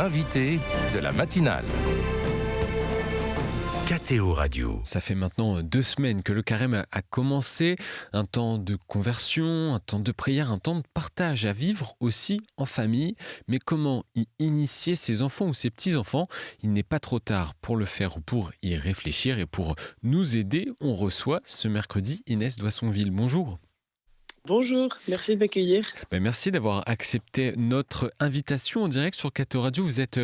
l'invité de la matinale. KTO Radio. Ça fait maintenant 2 semaines que le carême a commencé. Un temps de conversion, un temps de prière, un temps de partage à vivre aussi en famille. Mais comment y initier ses enfants ou ses petits-enfants ? Il n'est pas trop tard pour le faire ou pour y réfléchir. Et pour nous aider, on reçoit ce mercredi Inès Doissonville. Bonjour. Bonjour, merci de m'accueillir. Merci d'avoir accepté notre invitation en direct sur KTO Radio. Vous êtes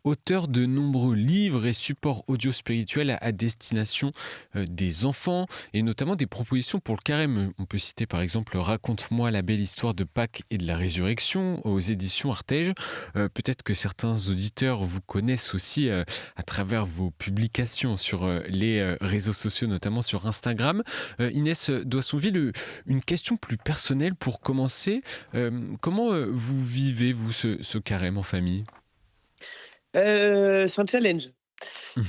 auteur de nombreux livres et supports audio spirituels à destination des enfants et notamment des propositions pour le carême. On peut citer par exemple Raconte-moi la belle histoire de Pâques et de la résurrection aux éditions Artege. Peut-être que certains auditeurs vous connaissent aussi à travers vos publications sur les réseaux sociaux, notamment sur Instagram. Inès Doissonville, une question plus personnelle pour commencer. Comment vous vivez, vous, ce carême en famille ? C'est un challenge.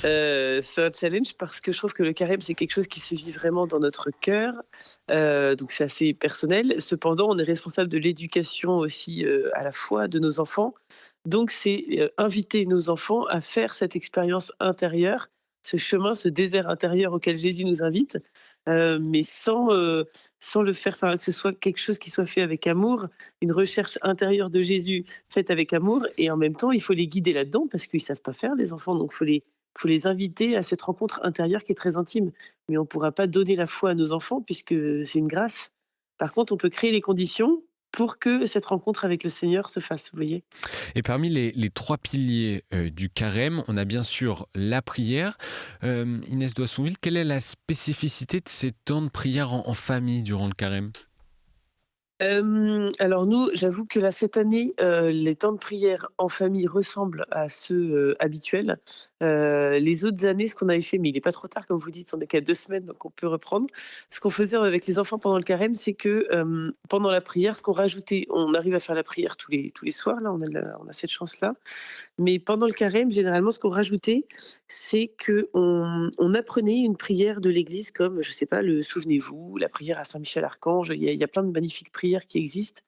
C'est un challenge parce que je trouve que le carême, c'est quelque chose qui se vit vraiment dans notre cœur. Donc c'est assez personnel. Cependant, on est responsable de l'éducation aussi à la fois de nos enfants. Donc c'est inviter nos enfants à faire cette expérience intérieure, ce chemin, ce désert intérieur auquel Jésus nous invite, mais sans le faire, enfin, que ce soit quelque chose qui soit fait avec amour, une recherche intérieure de Jésus faite avec amour, et en même temps, il faut les guider là-dedans parce qu'ils savent pas faire, les enfants, donc faut les inviter à cette rencontre intérieure qui est très intime. Mais on pourra pas donner la foi à nos enfants puisque c'est une grâce. Par contre, on peut créer les conditions pour que cette rencontre avec le Seigneur se fasse, vous voyez? Et parmi les 3 piliers du carême, on a bien sûr la prière. Inès Doissonville, quelle est la spécificité de ces temps de prière en famille durant le carême ? Alors nous, j'avoue que là, cette année, les temps de prière en famille ressemblent à ceux, habituels. Les autres années, ce qu'on avait fait, mais il est pas trop tard comme vous dites, on est qu'à 2 semaines, donc on peut reprendre. Ce qu'on faisait avec les enfants pendant le carême, c'est que, pendant la prière, ce qu'on rajoutait, on arrive à faire la prière tous les soirs, là, on a cette chance-là. Mais pendant le carême, généralement, ce qu'on rajoutait, c'est qu'on apprenait une prière de l'église comme, je sais pas, le Souvenez-vous, la prière à Saint-Michel-Archange. Il y a plein de magnifiques prières qui existent.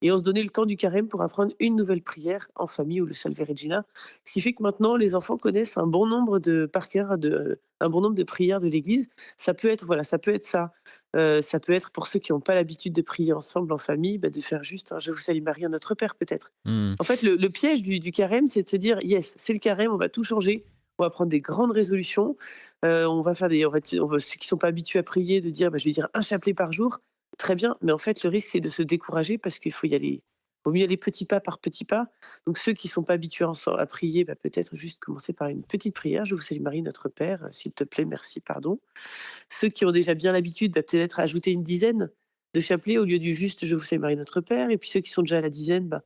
Et on se donnait le temps du carême pour apprendre une nouvelle prière en famille ou le Salve Regina. Ce qui fait que maintenant, les enfants connaissent un bon nombre par cœur, un bon nombre de prières de l'église. Ça peut être, voilà, ça peut être ça. Ça peut être pour ceux qui n'ont pas l'habitude de prier ensemble en famille, de faire juste un Je vous salue Marie, un Notre Père peut-être. Hmm. En fait, le piège du carême, c'est de se dire yes, c'est le carême, on va tout changer. On va prendre des grandes résolutions. On va faire ceux qui sont pas habitués à prier, de dire je vais dire un chapelet par jour. Très bien, mais en fait, le risque, c'est de se décourager parce qu'il faut y aller. Vaut mieux aller petit pas par petit pas. Donc, ceux qui ne sont pas habitués à prier, peut-être juste commencer par une petite prière. Je vous salue Marie, notre Père, s'il te plaît, merci, pardon. Ceux qui ont déjà bien l'habitude, peut-être ajouter une dizaine de chapelets au lieu du juste Je vous salue Marie, notre Père. Et puis, ceux qui sont déjà à la dizaine,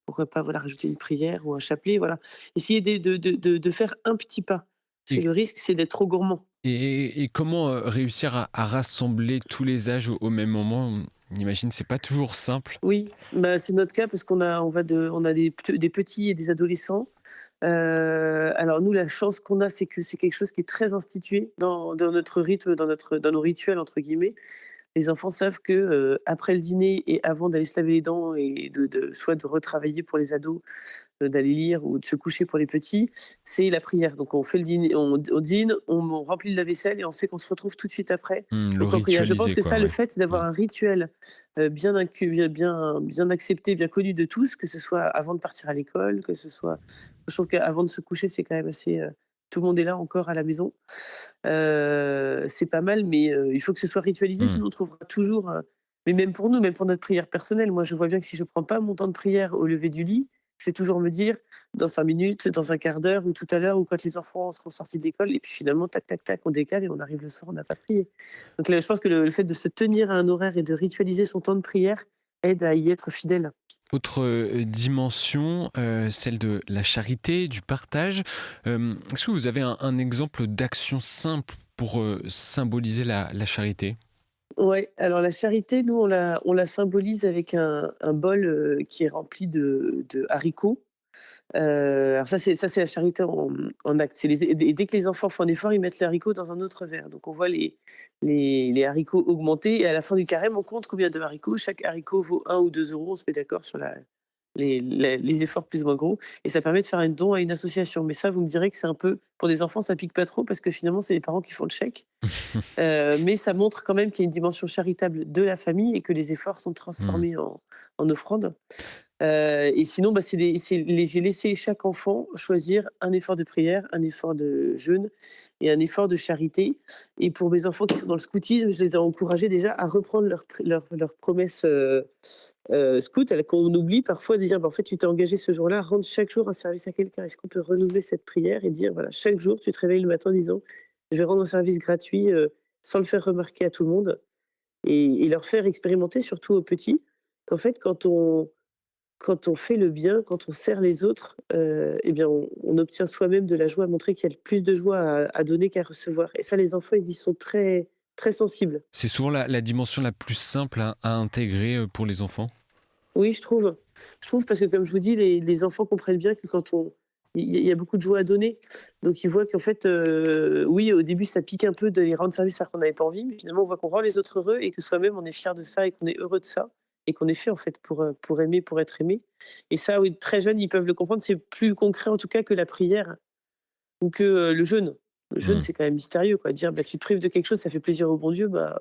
pourquoi pas rajouter une prière ou un chapelet. Voilà. Essayer de faire un petit pas. Parce que Et, le risque, c'est d'être trop gourmand. et comment réussir à rassembler tous les âges au même moment ? On imagine que c'est pas toujours simple. Oui, c'est notre cas parce on a des petits et des adolescents. Alors nous, la chance qu'on a, c'est que c'est quelque chose qui est très institué dans notre rythme, dans nos rituels entre guillemets. Les enfants savent que après le dîner et avant d'aller se laver les dents et soit de retravailler pour les ados, d'aller lire ou de se coucher pour les petits, c'est la prière. Donc on fait le dîner, on dîne, on remplit la vaisselle et on sait qu'on se retrouve tout de suite après. Le Donc en prière, je pense ritualiser, que quoi, ça, le ouais. fait d'avoir un rituel bien accepté, bien connu de tous, que ce soit avant de partir à l'école, que ce soit, je trouve qu'avant de se coucher, c'est quand même assez. Tout le monde est là encore à la maison. C'est pas mal, mais il faut que ce soit ritualisé, Hmm. sinon on trouvera toujours. Mais même pour nous, même pour notre prière personnelle, moi je vois bien que si je prends pas mon temps de prière au lever du lit, je vais toujours me dire dans 5 minutes, dans un quart d'heure ou tout à l'heure ou quand les enfants seront sortis de l'école et puis finalement tac tac tac on décale et on arrive le soir, on n'a pas prié. Donc là, je pense que le fait de se tenir à un horaire et de ritualiser son temps de prière aide à y être fidèle. Autre dimension, celle de la charité, du partage. Est-ce que vous avez un exemple d'action simple pour symboliser la charité ? Ouais, alors la charité, nous on la symbolise avec un bol qui est rempli de haricots. Alors ça c'est la charité en acte. Et dès que les enfants font un effort, ils mettent les haricots dans un autre verre. Donc on voit les haricots augmenter et à la fin du carême, on compte combien de haricots. Chaque haricot vaut 1 ou 2 euros. On se met d'accord sur les efforts plus ou moins gros et ça permet de faire un don à une association. Mais ça, vous me direz que c'est un peu pour des enfants, ça pique pas trop parce que finalement, c'est les parents qui font le chèque. Mais ça montre quand même qu'il y a une dimension charitable de la famille et que les efforts sont Mmh. transformés en offrande. Et sinon, bah, j'ai laissé chaque enfant choisir un effort de prière, un effort de jeûne et un effort de charité. Et pour mes enfants qui sont dans le scoutisme, je les ai encouragés déjà à reprendre leurs promesses scout, qu'on oublie parfois de dire, bah, en fait, tu t'es engagé ce jour-là, rendre chaque jour un service à quelqu'un. Est-ce qu'on peut renouveler cette prière et dire, voilà, chaque jour, tu te réveilles le matin en disant, je vais rendre un service gratuit sans le faire remarquer à tout le monde et leur faire expérimenter, surtout aux petits, qu'en fait, quand on fait le bien, quand on sert les autres, eh bien, on obtient soi-même de la joie, montrer qu'il y a plus de joie à donner qu'à recevoir. Et ça, les enfants, ils y sont très, très sensibles. C'est souvent la dimension la plus simple à intégrer, pour les enfants? Oui, je trouve. Je trouve parce que comme je vous dis, les enfants comprennent bien que quand on il y a beaucoup de joie à donner. Donc ils voient qu'en fait, oui, au début, ça pique un peu de les rendre service alors qu'on n'avait pas envie, mais finalement, on voit qu'on rend les autres heureux et que soi-même, on est fier de ça et qu'on est heureux de ça et qu'on est fait, en fait, pour aimer, pour être aimé. Et ça, oui, très jeunes, ils peuvent le comprendre. C'est plus concret, en tout cas, que la prière ou que, le jeûne. Le jeûne, Mmh. c'est quand même mystérieux, quoi. Dire: «Bah, tu te prives de quelque chose, ça fait plaisir au bon Dieu», bah,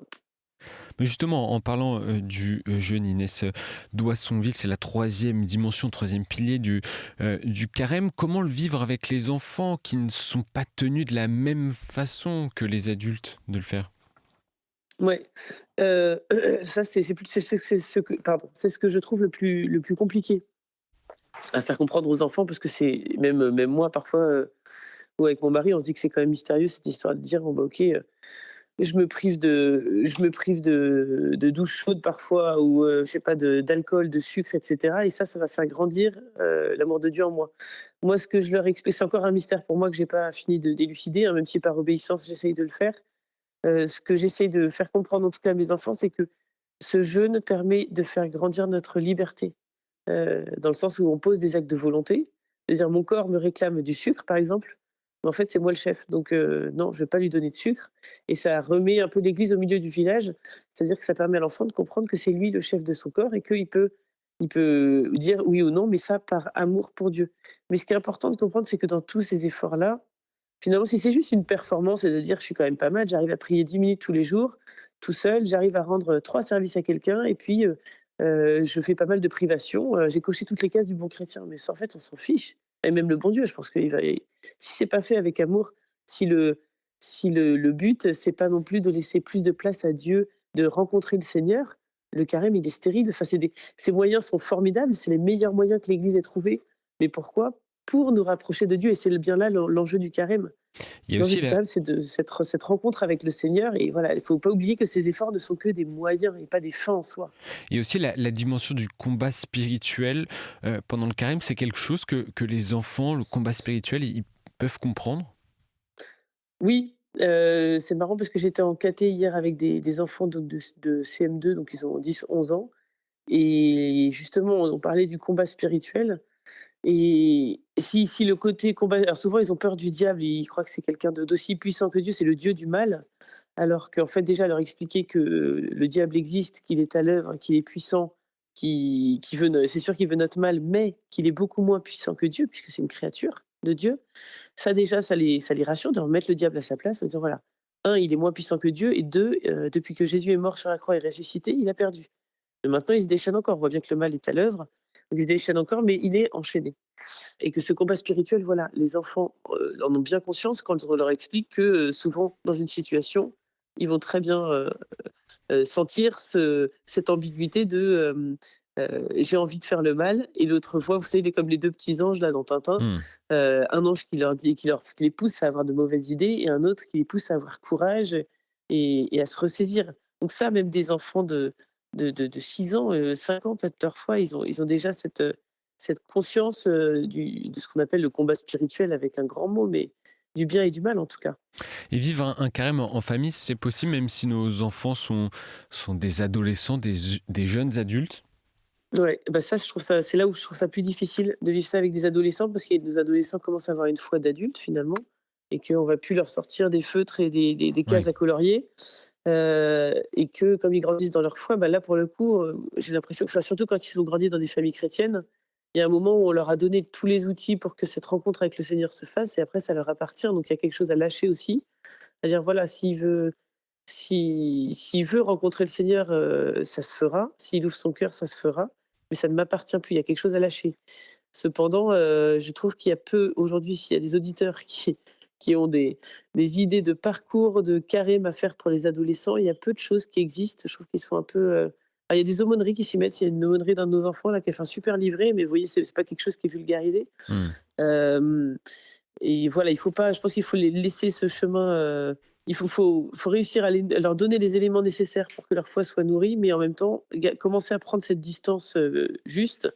Mais justement, en parlant, du, jeûne, Inès, Doissonville, c'est la troisième dimension, troisième pilier du carême. Comment le vivre avec les enfants qui ne sont pas tenus de la même façon que les adultes de le faire? ouais, heu, ça c'est plus c'est ce que pardon, c'est ce que je trouve le plus compliqué à faire comprendre aux enfants parce que c'est même moi parfois, ou avec mon mari, on se dit que c'est quand même mystérieux cette histoire de dire: «Bon bah OK, je me prive de douche chaude parfois ou je sais pas d'alcool, de sucre et cetera et ça va faire grandir, l'amour de Dieu en moi». Moi ce que je leur explique c'est encore un mystère pour moi que j'ai pas fini de d'élucider, hein, même si par obéissance j'essaye de le faire. Ce que j'essaie de faire comprendre en tout cas à mes enfants, c'est que ce jeûne permet de faire grandir notre liberté, dans le sens où on pose des actes de volonté. C'est-à-dire mon corps me réclame du sucre par exemple, mais en fait c'est moi le chef donc non, je vais pas lui donner de sucre et ça remet un peu l'église au milieu du village. C'est-à-dire que ça permet à l'enfant de comprendre que c'est lui le chef de son corps et qu'il peut dire oui ou non, mais ça par amour pour Dieu. Mais ce qui est important de comprendre, c'est que dans tous ces efforts-là, finalement, si c'est juste une performance et de dire: «Je suis quand même pas mal, j'arrive à prier 10 minutes tous les jours, tout seul, j'arrive à rendre, 3 services à quelqu'un et puis, je fais pas mal de privations, j'ai coché toutes les cases du bon chrétien». Mais ça, en fait, on s'en fiche et même le bon Dieu, je pense qu'il va si c'est pas fait avec amour, si le but, c'est pas non plus de laisser plus de place à Dieu, de rencontrer le Seigneur, le carême, il est stérile. Enfin, ces moyens sont formidables, c'est les meilleurs moyens que l'Église ait trouvés. Mais pourquoi? Pour nous rapprocher de Dieu et c'est bien là l'enjeu du carême. Il y a L'enjeu aussi du la carême, c'est de cette rencontre avec le Seigneur et voilà, il faut pas oublier que ces efforts ne sont que des moyens et pas des fins en soi. il y a aussi la dimension du combat spirituel, pendant le carême. C'est quelque chose que les enfants, le combat spirituel, ils peuvent comprendre? Oui, c'est marrant parce que j'étais en caté hier avec des enfants donc de CM2, donc ils ont 10, 11 ans et justement on parlait du combat spirituel et si le côté combat alors souvent ils ont peur du diable, ils croient que c'est quelqu'un d'aussi puissant que Dieu, c'est le dieu du mal, alors qu'en fait déjà leur expliquer que le diable existe, qu'il est à l'œuvre, qu'il est puissant, qui veut no c'est sûr qu'il veut notre mal, mais qu'il est beaucoup moins puissant que Dieu puisque c'est une créature de Dieu. Ça déjà, ça les rassure de remettre le diable à sa place en disant voilà, un il est moins puissant que Dieu et 2 depuis que Jésus est mort sur la croix et ressuscité, il a perdu. Et maintenant il se déchaîne encore. On voit bien que le mal est à l'œuvre, donc il se déchaîne encore, mais il est enchaîné. Et que ce combat spirituel, voilà, les enfants, en ont bien conscience quand on leur explique que, souvent dans une situation, ils vont très bien, sentir cette ambiguïté de, j'ai envie de faire le mal et l'autre voix, vous savez, comme les 2 petits anges là dans Tintin, Mmh. un ange qui leur dit qui les pousse à avoir de mauvaises idées et un autre qui les pousse à avoir courage et à se ressaisir. Donc ça, même des enfants de 6 ans, 5 ans peut-être parfois, ils ont déjà cette conscience, de ce qu'on appelle le combat spirituel avec un grand mot, mais du bien et du mal en tout cas. Et vivre un carême en famille, c'est possible même si nos enfants sont des adolescents, des jeunes adultes? Ouais, bah, ça je trouve ça c'est là où je trouve ça plus difficile de vivre ça avec des adolescents parce que nos adolescents commencent à avoir une foi d'adulte finalement et qu'on va plus leur sortir des feutres et des cases Oui. à colorier, et que comme ils grandissent dans leur foi, bah, là pour le coup, j'ai l'impression que enfin surtout quand ils ont grandi dans des familles chrétiennes, il y a un moment où on leur a donné tous les outils pour que cette rencontre avec le Seigneur se fasse et après ça leur appartient. Donc il y a quelque chose à lâcher aussi. C'est-à-dire voilà, s'il veut rencontrer le Seigneur, ça se fera. S'il ouvre son cœur, ça se fera. Mais ça ne m'appartient plus, il y a quelque chose à lâcher. Cependant, je trouve qu'il y a peu aujourd'hui, s'il y a des auditeurs qui ont des idées de parcours, de carême à faire pour les adolescents, il y a peu de choses qui existent. Je trouve qu'ils sont un peu, il y a des aumôneries qui s'y mettent. Il y a une aumônerie d'un de nos enfants là qui a fait un super livret, mais vous voyez, c'est pas quelque chose qui est vulgarisé. Mmh. Hem Et voilà, il faut pas, je pense qu'il faut les laisser ce chemin, faut réussir à leur donner les éléments nécessaires pour que leur foi soit nourrie, mais en même temps, commencer à prendre cette distance, juste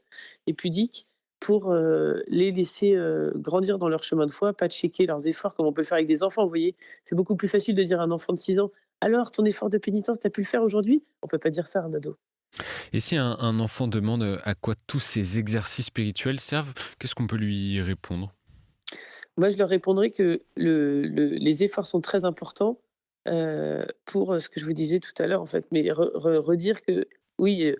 et pudique pour, les laisser, grandir dans leur chemin de foi, pas checker leurs efforts comme on peut le faire avec des enfants, vous voyez? C'est beaucoup plus facile de dire à un enfant de 6 ans: «Alors ton effort de pénitence, tu as pu le faire aujourd'hui?» On peut pas dire ça à un ado. Et si un enfant demande à quoi tous ces exercices spirituels servent, qu'est-ce qu'on peut lui répondre? Moi, je leur répondrai que les efforts sont très importants, pour, ce que je vous disais tout à l'heure, en fait. Mais redire que oui,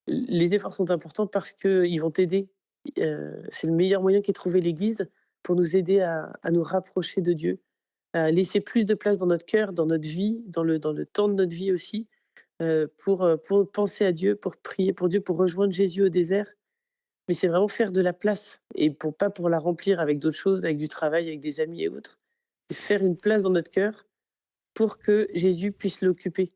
les efforts sont importants parce qu'ils vont t'aider. C'est le meilleur moyen qu'ait trouvé l'Église pour nous aider à nous rapprocher de Dieu, à laisser plus de place dans notre cœur, dans notre vie, dans le temps de notre vie aussi, pour penser à Dieu, pour prier pour Dieu, pour rejoindre Jésus au désert. Mais c'est vraiment faire de la place et pour la remplir avec d'autres choses, avec du travail, avec des amis et autres. Et faire une place dans notre cœur pour que Jésus puisse l'occuper.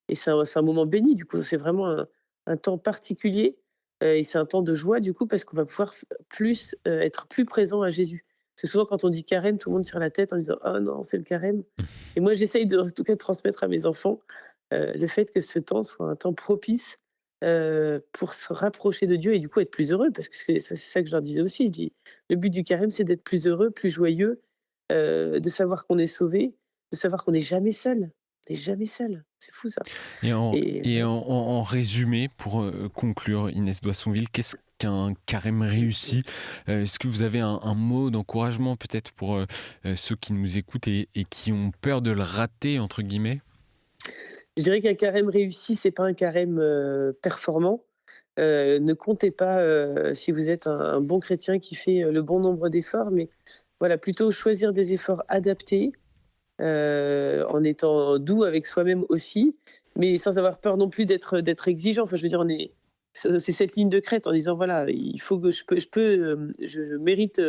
Et c'est un moment béni du coup, c'est vraiment un temps particulier, et c'est un temps de joie du coup parce qu'on va pouvoir être plus présent à Jésus. Parce que souvent quand on dit carême, tout le monde tire la tête en disant: «Ah non, c'est le carême». Et moi j'essaye en tout cas de transmettre à mes enfants, le fait que ce temps soit un temps propice, pour se rapprocher de Dieu et du coup être plus heureux parce que c'est ça que je leur disais aussi. Je dis: «Le but du carême, c'est d'être plus heureux, plus joyeux, de savoir qu'on est sauvé, de savoir qu'on n'est jamais seul. On n'est jamais seul». C'est fou ça. Et en, Et et en résumé, pour conclure, Inès Doissonville, qu'est-ce qu'un carême réussi? Est-ce que vous avez un mot d'encouragement peut-être pour ceux qui nous écoutent et qui ont peur de le rater, entre guillemets? je dirais qu'un carême réussi, c'est pas un carême, performant. Ne comptez pas, si vous êtes un bon chrétien qui fait, le bon nombre d'efforts, mais voilà, plutôt choisir des efforts adaptés, en étant doux avec soi-même aussi, mais sans avoir peur non plus d'être exigeant. Enfin, je veux dire, c'est cette ligne de crête en disant: «Voilà, il faut que je mérite,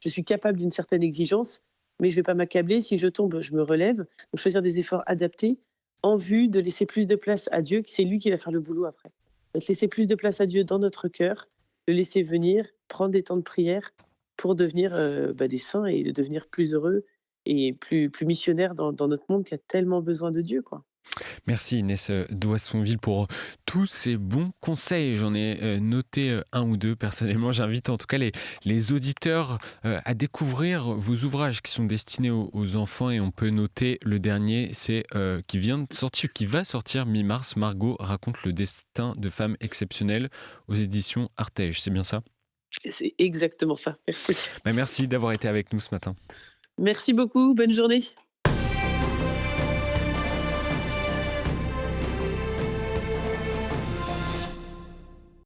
je suis capable d'une certaine exigence, mais je vais pas m'accabler. Si je tombe, je me relève». Donc choisir des efforts adaptés en vue de laisser plus de place à Dieu, que c'est lui qui va faire le boulot après. Donc laisser plus de place à Dieu dans notre cœur, le laisser venir, prendre des temps de prière pour devenir, des saints et de devenir plus heureux et plus missionnaire dans notre monde qui a tellement besoin de Dieu, quoi. Merci Inès Doissonville pour tous ces bons conseils. J'en ai noté un ou deux personnellement. J'invite en tout cas les auditeurs à découvrir vos ouvrages qui sont destinés aux enfants et on peut noter le dernier, c'est qui va sortir mi-mars. Margot raconte le destin de femmes exceptionnelles aux éditions Artege. C'est bien ça? C'est exactement ça. Merci. Merci d'avoir été avec nous ce matin. Merci beaucoup, bonne journée.